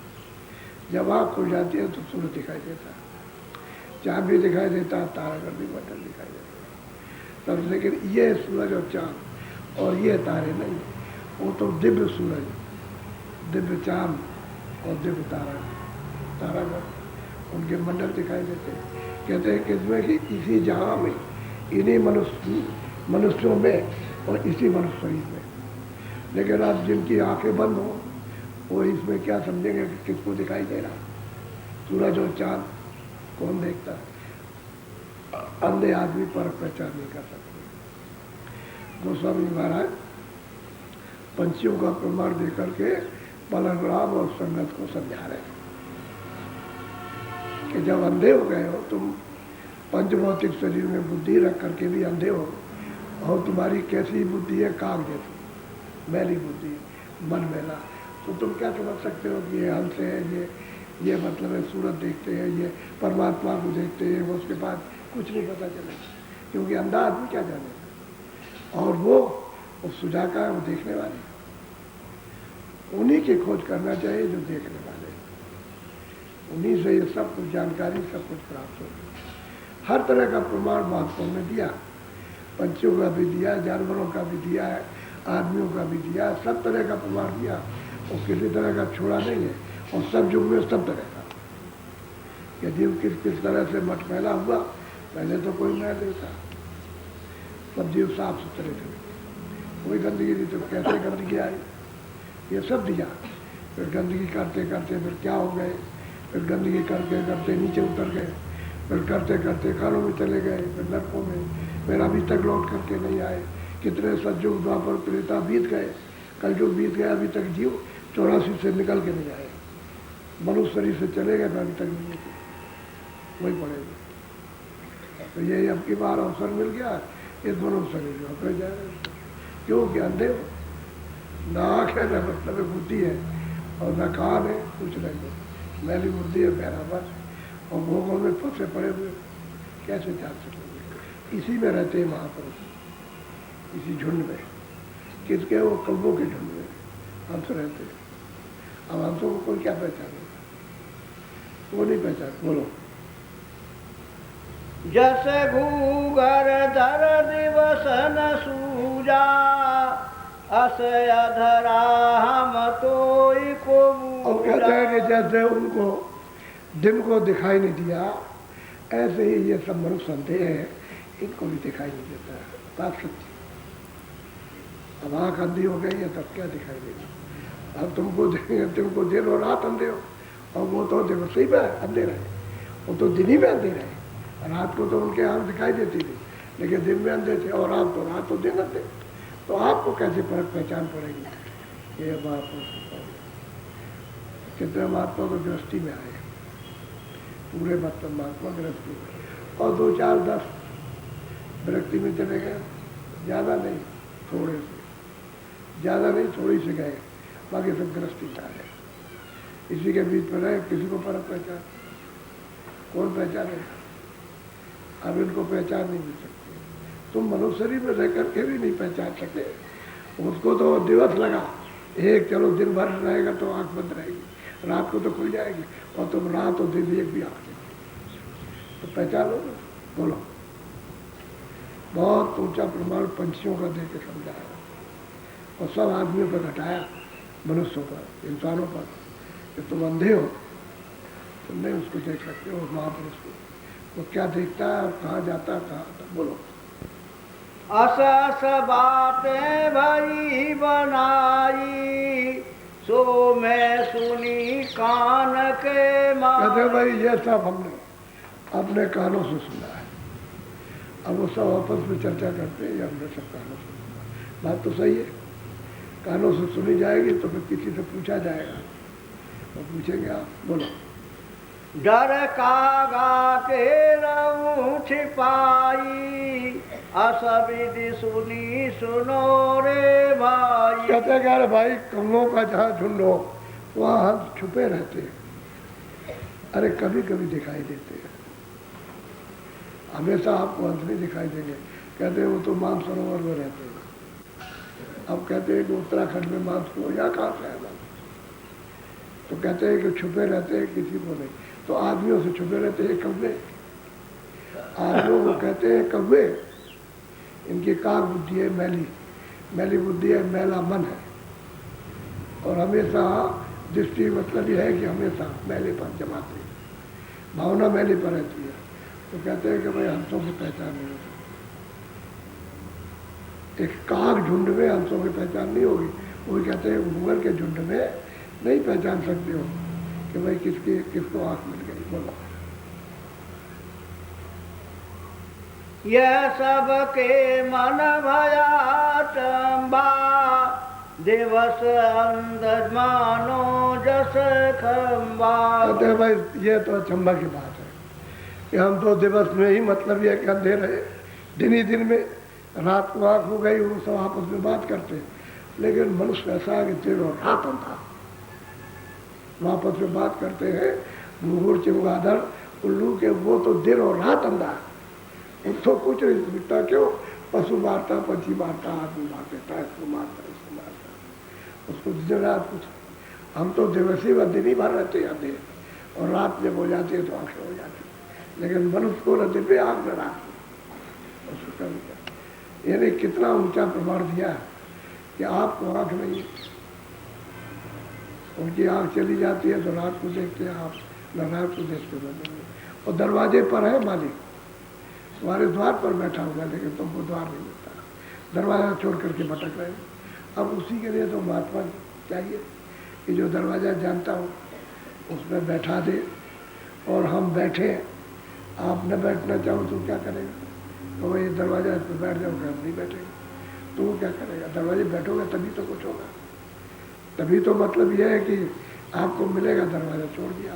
जब आँख खुल जाती है तो सूरज दिखाई देता है, चाँद भी दिखाई देता है, तारागण भी बटन दिखाई देता है तब। लेकिन ये सूरज और चाँद और ये तारे नहीं, वो तो दिव्य सूरज, दिव्य चाँद और दिव्य तारागण, उनके मंडल दिखाई देते हैं। कहते हैं कि इसमें कि इसी जहाँ में, इन्हीं मनुष्यों में और इसी मनुष्य शरीर में। लेकिन अब जिनकी आंखें बंद हो वो इसमें क्या समझेंगे कि किसको दिखाई दे रहा? सूरज और चांद कौन देखता? अंधे आदमी पर पहचान नहीं कर सकते। गोस्वामी महाराज पंछियों का प्रमाण देकर के पलंगराम और संगत को समझा रहे हैं कि जब अंधे हो गए हो तुम, पंचभौतिक शरीर में बुद्धि रख करके भी अंधे हो, और तुम्हारी कैसी बुद्धि है? काग जैसी मैली बुद्धि, मन मैला, तो तुम क्या समझ सकते हो कि ये हंस है, ये मतलब है सूरत देखते हैं, ये परमात्मा को देखते हैं, वो उसके बाद कुछ नहीं पता चलेगा, क्योंकि अंधा आदमी क्या जानेगा। और वो सुजाका है, वो देखने वाले, उन्हीं की खोज करना चाहिए जो देखने वाले, उन्हीं से ये सब कुछ जानकारी, सब कुछ प्राप्त होगी। हर तरह का प्रमाण महात्माओं ने दिया, पंछियों का भी दिया, जानवरों का भी दिया है, आदमियों का भी दिया, सब तरह का प्रमाण दिया, और किसी तरह का छोड़ा नहीं है। और सब युग में सब तरह का, कि जीव किस तरह से मटमैला हुआ, पहले तो कोई मैल नहीं था, सब जीव साफ सुथरे थे, कोई गंदगी नहीं, तो कैसे गंदगी आई, ये सब दिया। फिर गंदगी करते करते फिर क्या हो गए, फिर गंदगी करते करते नीचे उतर गए, फिर करते करते कालों में चले गए, फिर नरकों में, फिर अभी तक लौट करके नहीं आए। कितने सतयुग द्वापर त्रेता बीत गए, कलयुग बीत गया, अभी तक जीव 84 से निकल के नहीं आए, मनुष्य शरीर से चले गए, अभी तक नहीं निकले, वही पड़ेगा। तो ये अब की बार अवसर मिल गया, इस मनुष्य शरीर में होकर जाए, क्योंकि अंधे हो, ना आँख है, न मतलब बुद्धि है, और न कान है, कुछ नहीं है, मैली बुद्धि है, बराबर, और भोगों में फंसे पड़े हुए, कैसे जान सकेंगे? इसी में रहते हैं महापुरुष, इसी झुंड में, किसके? वो कौवों के झुंड में हंस रहते हैं। अब हंसों को कोई क्या पहचानेगा? वो नहीं पहचान। बोलो। जस घूगर धर दिवस न सूजा, अस अधरा हम तोई को और कहते हैं कि जैसे उनको दिन को दिखाई नहीं दिया, ऐसे ही ये सब मनुष्य अंधे हैं, इनको भी दिखाई नहीं देता है। बात सच्ची। अब आँख अंधी हो गई है, तब क्या दिखाई देगा? अब तुमको दिन और रात अंधे हो, और वो तो देखो सही में अंधे रहे, वो तो दिन ही में अंधे रहे, रात को तो उनके आँख दिखाई देती थी, लेकिन दिन में अंधे थे, और रात तो दिन अंधे, तो आपको कैसे फर्क पहचान पड़ेगी? ये बात कितने महात्मा तो गृहस्थी में आए, पूरे मतलब महात्मा गृहस्थी में, और 2 4 10 विरक्ति में चले गए, ज़्यादा नहीं, थोड़े से, ज़्यादा नहीं, थोड़ी से गए, बाकी सब गृहस्थी में आए। इसी के बीच में रहे, किसी को फर्क पहचान, कौन पहचाने? अब इनको पहचान नहीं मिल सकती। तुम मनुष्य शरीर में रह करके भी नहीं पहचान सके, उसको तो दिवस लगा एक, चलो दिन भर रहेगा तो आँख बंद रहेगी, रात को तो खुल जाएगी, और तुम रात और दिन एक भी आँख तो पहचान लो। बोलो। बहुत ऊंचा प्रमाण पंछियों का दे के समझाया, और सब आदमियों पर घटाया, मनुष्यों पर, इंसानों पर, कि तुम अंधे हो, तुम नहीं उसको देख सकते हो, महापुरुष को, वो क्या देखता है और कहाँ जाता है, कहाँ आता। बोलो। अस बातें भई बनाई, सो मैं सुनी कान के मार। कहते भाई ये सब हमने अपने कानों से सुना है, अब वो सब आपस में चर्चा करते हैं, हमने सब कानों से सुना। बात तो सही है, कानों से सुनी जाएगी तो फिर किसी से पूछा जाएगा, तो पूछेंगे आप। बोलो। डर कागा के रहूं छिपाई, असविधि सुनी सुनो रे भाई। कहते हैं अरे भाई, कौवों का जहाँ झुंड हो वहाँ हम छुपे रहते हैं, अरे कभी कभी दिखाई देते हैं, हमेशा आपको हंस नहीं दिखाई देंगे। कहते हैं वो तो मानसरोवर में रहते हैं। अब कहते हैं कि उत्तराखंड में मानसरोवर, यहाँ कहाँ से है मानस? तो कहते हैं कि छुपे रहते हैं, किसी को नहीं। तो आदमियों से छुपे रहते हैं कौवे, आदमियों को कहते हैं कौवे, इनकी काग बुद्धि है, मैली बुद्धि है, मैला मन है, और हमेशा दृष्टि मतलब यह है कि हमेशा मैले पर जमाते, भावना मैले पर रहती है, तो कहते हैं कि भाई हंसों की पहचान नहीं होती। एक काग झुंड में हंसों की पहचान नहीं होगी। वो कहते हैं घूंघर के झुंड में नहीं पहचान सकते हो कि भाई किसको आंख मिल गई। बोलो यह सबके मन भया चंबा, दिवस अंदर मानो जस खंबा। कहते हैं भाई ये तो अचंबा की बात है कि हम तो दिवस में ही मतलब यह कि अंधेरे दिन ही दिन में, रात को आँख हो गई वो सब आपस में बात करते हैं। लेकिन मनुष्य ऐसा है कि दिन और रात अंधा, आपस में बात करते हैं। घूंघर चमगादड़ उल्लू के वो तो दिन और रात अंधा है, उसको कुछ नहीं दिखता। क्यों? पशु मारता, पक्षी मारता, आदमी मार देता, इसको मारता, इसको मारता, उसको दिन रात कुछ। हम तो दिवसी व दिन ही भर रहते हैं अंधेरे, और रात जब हो जाती है तो आंखें हो जाती है। लेकिन मनुष्य को न दिन में आँख न रात में, उसको कर दिया। यानी कितना ऊंचा प्रमाण दिया है कि आपको आँख नहीं, उनकी आँख चली जाती है तो रात को देखते हैं आप, न रात को देखते हैं। और दरवाजे पर है मालिक, तुम्हारे द्वार पर बैठा हुआ, लेकिन तुमको द्वार नहीं मिलता, दरवाज़ा छोड़ करके भटक रहे हो। अब उसी के लिए तो महात्मा चाहिए कि जो दरवाज़ा जानता हो उसमें बैठा दे। और हम बैठे, आप न बैठना चाहो तो क्या करेगा? तो वही दरवाज़ा इस पर बैठ जाओगे, हम नहीं बैठेंगे तो वो क्या करेगा? दरवाजे बैठोगे तभी तो कुछ होगा। तभी तो मतलब यह है कि आपको मिलेगा। दरवाज़ा छोड़ दिया,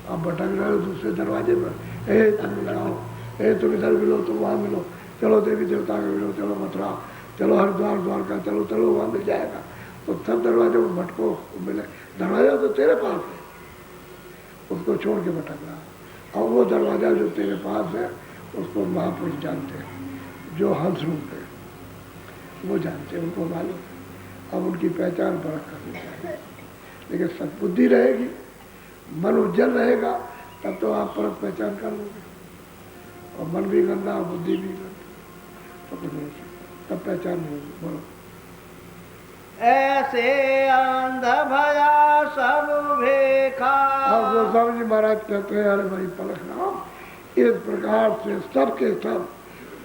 आप भटक रहे हो दूसरे दरवाजे पर। ए तुम मिलाओ, ए तुम इधर मिलो, तुम वहाँ मिलो, चलो देवी देवता का मिलो, चलो मथुरा, चलो हरिद्वार द्वारका, चलो चलो वहाँ मिल जाएगा। तो सब दरवाजे को भटको, मिले। दरवाजा तो तेरे पास है, उसको छोड़ के भटक रहा। और वो दरवाज़ा जो तेरे पास है उसको महापुरुष जानते हैं, जो हंस रूप है वो जानते हैं, उनको मालूम है। अब उनकी पहचान परख करनी चाहिए। लेकिन सद्बुद्धि रहेगी, मन उज्जवल रहेगा, तब तो आप परख पहचान कर लोगे। और मन भी गंदा, बुद्धि भी गंदा, तो कुछ नहीं सकता, तब पहचान नहीं होगी। बोलो ऐसे अंध भया सब भेखा। अब गोस्वामी जी महाराज कहते हैं, अरे भाई पलक राम, इस प्रकार से सब के सब,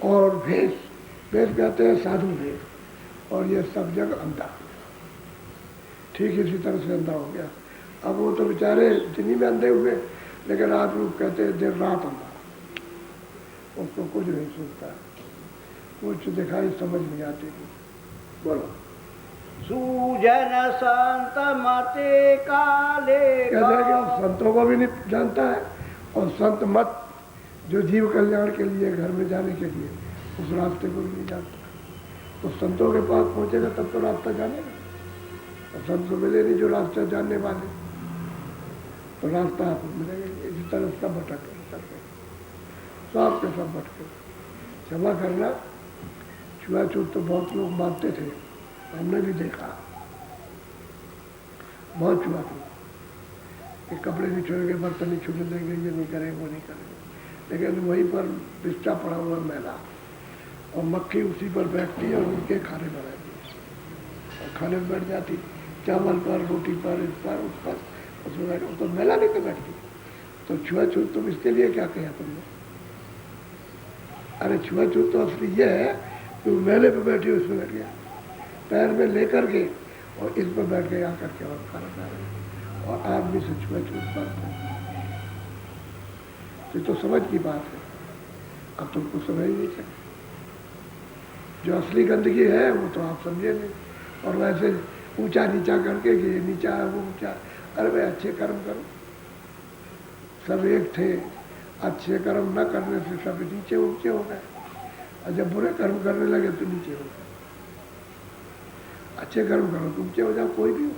और भेष, भेष कहते हैं साधु भेष, और ये सब जग अंधा, ठीक इसी तरह से अंधा हो गया। अब वो तो बेचारे जिन्हीं में अंधे हुए, लेकिन आप लोग कहते हैं दिन रात अंधा, उसको कुछ नहीं सुनता, कुछ दिखाई समझ नहीं आती। बोलो सूजन संत मते काले। कहते हैं कि संतों को भी नहीं जानता है, और संत मत जो जीव कल्याण के लिए, घर में जाने के लिए, उस रास्ते को भी नहीं जानता। तो संतों के पास पहुंचेगा तब तो रास्ता जानेगा। और संत को मिले नहीं जो रास्ता जानने वाले, तो रास्ता आपको मिलेगा। इसी तरह सब भटक करके, सब के सब भटके। क्षमा करना, छुआछूत तो बहुत लोग मानते थे, हमने भी देखा, बहुत छुआछूत कि कपड़े नहीं छुएंगे, बर्तन नहीं छूने देंगे, ये नहीं करेंगे, वो नहीं करेंगे। लेकिन वहीं पर बिस्टा पड़ा हुआ मैला, और मक्खी उसी पर बैठती है और उनके खाने बनाती है, और खाने में बैठ जाती, चावल पर, रोटी पर, इस पर, उस पर, उसमें बैठ, तो मैला नहीं तो बैठती। तो छुआछूत तुम इसके लिए क्या कहा तुमने? अरे छुआछूत तो असली ये है कि वो मेले पे बैठी हो, उसमें बैठ गया, पैर में लेकर के, और इस पर बैठ गए आकर के, और खाना खा रहे, और आदमी से छुआछूत बात है। तो समझ की बात है, अब तुमको समझ नहीं सकते। जो असली गंदगी है वो तो आप समझे नहीं, और वैसे ऊंचा नीचा करके कि ये नीचा है वो ऊंचा। अरे भाई अच्छे कर्म करो, सब एक थे, अच्छे कर्म न करने से सब नीचे ऊंचे हो गए, और जब बुरे कर्म करने लगे तो नीचे हो गए। अच्छे कर्म करो तो ऊंचे हो जाओ, कोई भी हो।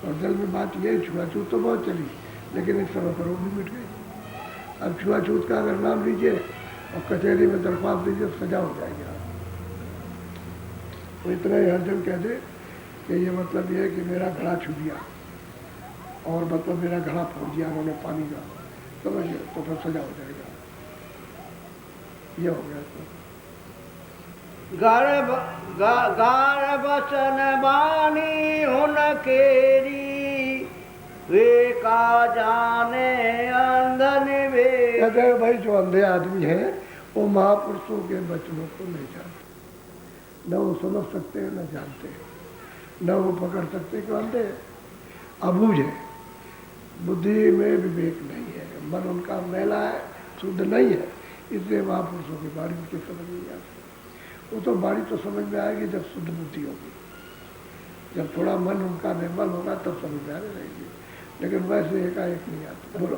और असल में बात यह, छुआछूत तो बहुत चली, लेकिन इस समय पर वो भी मिट गई। अब छुआछूत का अगर नाम लीजिए और कचहरी में दरख्वास्त दीजिए, सजा हो जाएगी। तो इतना ही हर जन कह दे कि ये मतलब ये है कि मेरा घड़ा छू दिया, और मतलब मेरा घड़ा फोड़ दिया उन्होंने पानी का, समझिए, तो फिर सजा हो जाएगा। ये हो गया। गार बचन बानी उनकेरी, वे का जाने अंधन वे। कहते हैं भाई जो अंधे आदमी हैं वो महापुरुषों के वचनों को नहीं जानते, न वो समझ सकते हैं न जानते हैं, न वो पकड़ सकते क्यों अंधे हैं, अबूझ है, बुद्धि में विवेक नहीं है, मन उनका मैला है, शुद्ध नहीं है, इसलिए महापुरुषों की वाणी उनकी समझ नहीं आती। वो तो वाणी तो समझ में आएगी जब शुद्ध बुद्धि होगी, जब थोड़ा मन उनका निर्मल होगा तब समझ में आने लगेगी, लेकिन वैसे एकाएक नहीं आती। बोलो।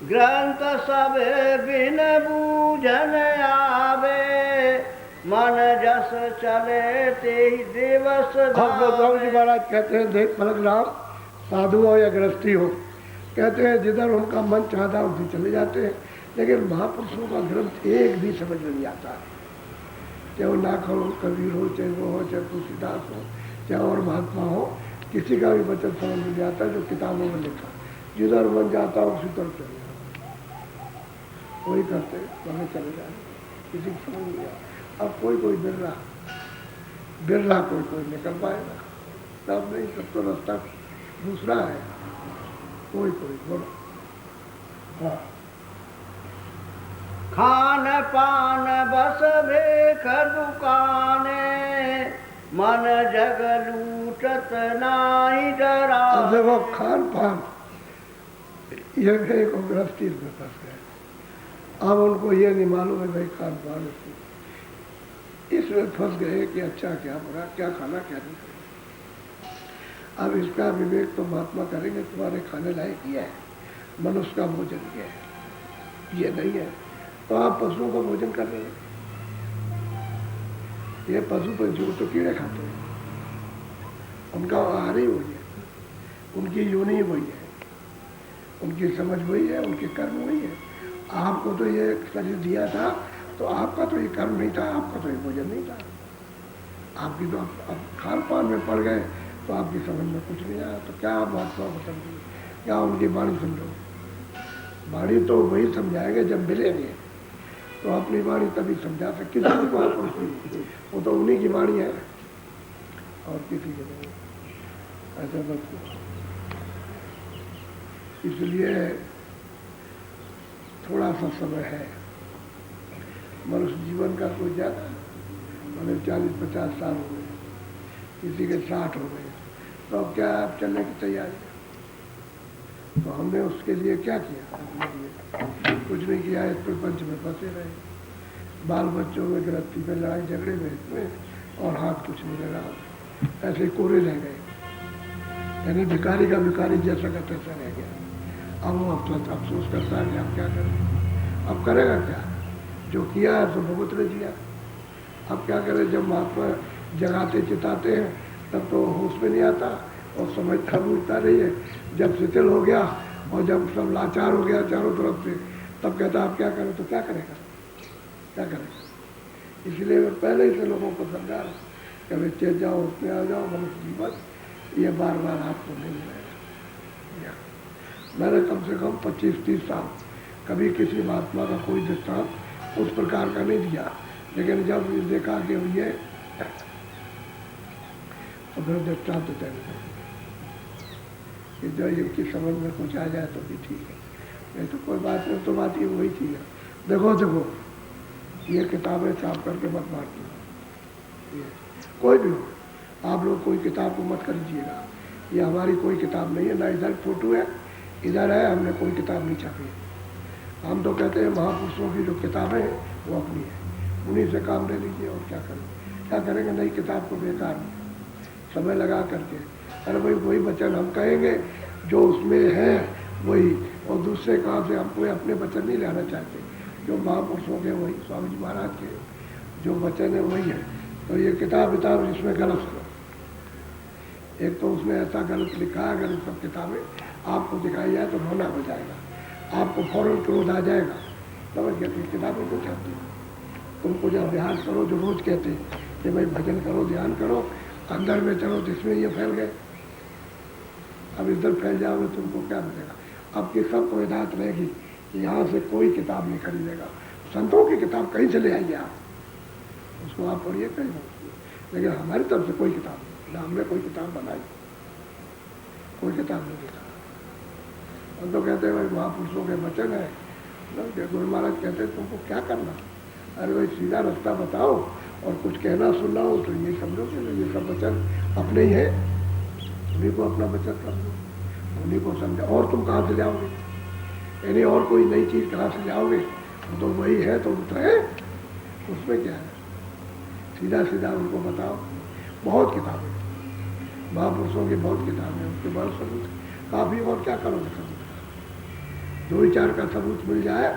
ग्रंथ सब बिन बूझन आवे, मन जस चले ते दिवस प्रभु जी महाराज कहते हैं, देख पलक राम, साधु हो या गृहस्थी हो, कहते हैं जिधर उनका मन चाहता है उधर चले जाते हैं, लेकिन महापुरुषों का ग्रंथ एक भी समझ में नहीं आता है। चाहे वो नाथ हो, कबीर हो, चाहे वो हो, चाहे तुलसीदास हो, चाहे और महात्मा हो, किसी का भी वचन समझ में नहीं आता जो किताबों में लिखा, जिधर मन जाता है उसी तरफ चले जाता, वही करते वहीं चले जाए, किसी को समझ नहीं आता। अब कोई कोई बिरला कोई कोई निकल पाएगा, तब नहीं, सब तो रास्ता दूसरा है, कोई कोई। बोलो। हाँ। खान पान बस भेख दुकाने, मन जग लूटत नाई डरा। अब देखो खान पान, ये एक गृहस्थी में फंस गए। अब उनको ये नहीं मालूम है भाई खान पान इसमें फंस गए कि अच्छा क्या बुरा, क्या खाना क्या नहीं खाना। अब इसका विवेक तो महात्मा करेंगे, तुम्हारे खाने लायक ये है, मनुष्य का भोजन ये है, ये नहीं है, तो आप पशुओं का भोजन कर रहे हैं। ये पशु पंछी तो कीड़े खाते हैं, उनका आहार ही वही है, उनकी योनि वही है, उनकी समझ वही है, उनके कर्म वही है। आपको तो ये शरीर दिया था तो आपका तो ये कर्म नहीं था, आपका तो ये भोजन नहीं था, आपकी तो आप खान पान में पड़ गए तो आपकी समझ में कुछ नहीं आया। तो क्या आप महात्मा को समझो, क्या उनकी वाणी समझो? वाणी तो वही समझाएंगे जब मिलेंगे, तो अपनी वाणी तभी समझा सकते, किसी की बात नहीं, वो तो उन्हीं की वाणी है और किसी की नहीं। ऐसा मत करो। इसलिए थोड़ा सा समय है, मनुष्य जीवन का कोई ज़्यादा, मैंने 40-50 साल हो गए, किसी के 60 हो गए, तो अब क्या आप चलने की तैयारी है? तो हमने उसके लिए क्या किया? कुछ नहीं किया, इस प्रपंच में फंसे रहे, बाल बच्चों में, गृहस्थी में, लड़ाई झगड़े में इसमें, और हाथ कुछ नहीं लगा, ऐसे कोरे रह गए, यानी भिखारी का भिखारी जैसा का तैसा रह गया। अब वो अफसोस करता है कि अब क्या करें, अब करेगा क्या? जो किया है तो भगवत ने दिया, अब क्या करें? जब महात्मा जगाते चिताते हैं तब तो होश में नहीं आता और समझता बूझता नहीं है, जब शिथिल हो गया और जब सब लाचार हो गया चारों तरफ से, तब कहता आप क्या करें? तो क्या करेगा, क्या करेगा? इसलिए मैं पहले ही से लोगों को समझा रहा हूँ कि अभी चेत जाओ, उसमें आ जाओ, मनुष्य जीवन ये बार बार आपको नहीं मिलेगा। मैंने कम से कम 25-30 साल कभी किसी महात्मा का कोई दृष्टांत उस प्रकार का नहीं दिया, लेकिन जब देखा कि ये तो फिर दृष्टांत देने कि जो युक्ति समझ में कुछ आ जाए तो भी ठीक है, नहीं तो कोई बात नहीं। तो बात ये वही चीज़ है। देखो ये किताबें छाप करके मत मारती, कोई भी हो, आप लोग कोई किताब को मत खरीदिएगा, ये हमारी कोई किताब नहीं है, ना इधर फोटो है, इधर है, हमने कोई किताब नहीं छापी। हम तो कहते हैं महापुरुषों की जो किताबें हैं वो अपनी है, उन्हीं से काम ले लीजिए। और क्या करेंगे? नई किताब को बेकार समय लगा करके, अरे भाई वही वचन हम कहेंगे जो उसमें है वही, और दूसरे कहाँ से हम कोई अपने वचन नहीं लाना चाहते, जो महापुरुषों के वही, स्वामी जी महाराज के जो वचन है वही है। तो ये किताब इसमें गलत है, एक तो उसमें ऐसा गलत लिखा है, अगर सब किताबें आपको दिखाई जाए तो रोना हो जाएगा, आपको फौरन क्रोध आ जाएगा, समझ गए? किताबें को चाहती तुमको जब ध्यान करो, जो रोज कहते हैं कि भाई भजन करो, ध्यान करो, अंदर में चलो, जिसमें ये फैल गए, अब इधर फैल जाओगे तुमको क्या मिलेगा? अब की सबको हिदायत रहेगी, यहाँ से कोई किताब नहीं खरीदेगा, संतों की किताब कहीं से ले आइए आप, उसको आप पढ़िए कहीं, लेकिन हमारी तरफ से कोई किताब नहीं, ना हमने कोई किताब बनाई, कोई किताब नहीं लिखा। हम तो कहते हैं भाई महापुरुषों के वचन है ना, कि गुरु महाराज कहते हैं तुमको क्या करना, अरे भाई सीधा रास्ता बताओ और कुछ कहना सुनना हो तो ये समझो कि ये सब वचन अपने ही है, उन्हीं को अपना वचन समझो, उन्हीं को समझो, और तुम कहाँ से जाओगे, यानी और कोई नई चीज़ कहाँ से जाओगे, तो वही है तो है, उसमें क्या है, सीधा सीधा उनको बताओ। बहुत किताबें महापुरुषों की, बहुत किताबें, उसके बाद सबूत काफ़ी, और क्या करोगे सबूत का, 2 ही 4 का सबूत मिल जाए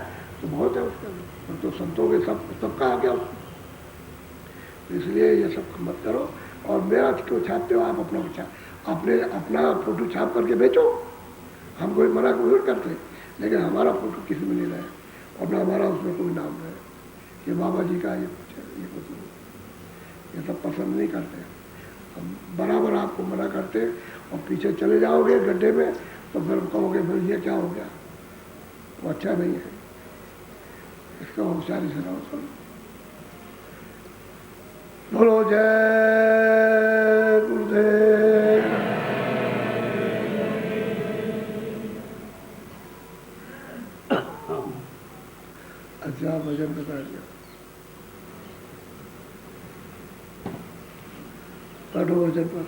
तो बहुत है उसके अंदर, तो संतों के सबका आ गया उसमें। इसलिए ये सब मत करो, और मेरा क्यों छापते हो आप अपना फोटो छाप करके बेचो, हम कोई मना कोई करते, लेकिन हमारा फोटो किसी में नहीं रहे और ना हमारा उसमें कोई नाम रहे कि बाबा जी का ये कुछ है, ये कुछ नहीं, ये सब पसंद नहीं करते। हम बराबर आपको मना करते और पीछे चले जाओगे गड्ढे में तो फिर कहोगे फिर ये क्या हो गया, वो अच्छा नहीं है, इसका होशियारी से रहो सब। बोलो जय गुरुदेव। अच्छा भजन बता दिया, पढ़ो भजन पर।